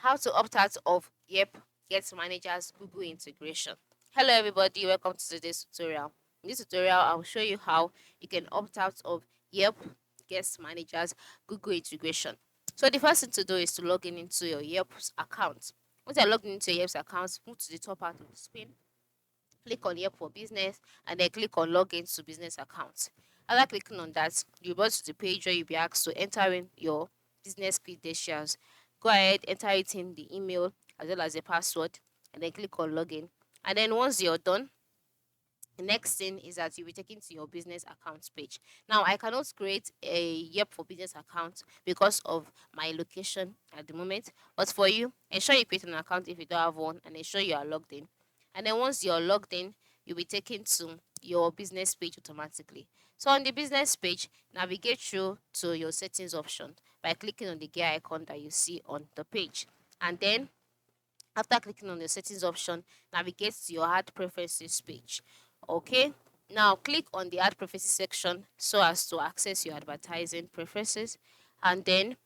How to opt out of Yelp Get Managers Google integration. Hello everybody, welcome to today's tutorial. In this tutorial, I'll show you how you can opt out of Yelp Guest Managers Google integration. So the first thing to do is to log in into your Yelp's account. Once you're logged into your Yelp's account, move to the top part of the screen, click on Yelp for Business, and then click on Login to Business Account. After clicking on that, you'll go to the page where you'll be asked to enter in your business credentials. Go ahead, enter it in the email as well as the password, and then click on Login. And then once you're done, the next thing is that you'll be taken to your business account page. Now, I cannot create a Yelp for Business account because of my location at the moment. But for you, ensure you create an account if you don't have one, and ensure you are logged in. And then once you're logged in, you'll be taken to your business page automatically. So on the business page, navigate through to your settings option by clicking on the gear icon that you see on the page. And then after clicking on the settings option, navigate to your ad preferences page. Okay, now click on the ad preferences section so as to access your advertising preferences, and then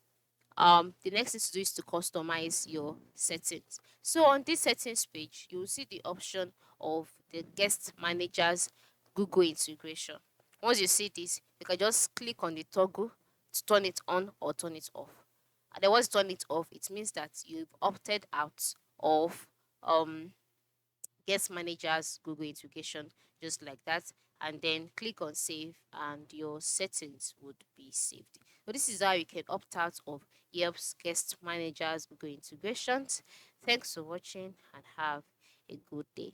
the next thing to do is to customize your settings. So on this settings page, you will see the option of the guest managers Google integration. Once you see this, you can just click on the toggle to turn it on or turn it off. And then once you turn it off, it means that you've opted out of guest managers Google integration, just like that. And then click on save, and your settings would be saved. So this is how you can opt out of Yelp's guest managers Google integrations. Thanks for watching and have a good day.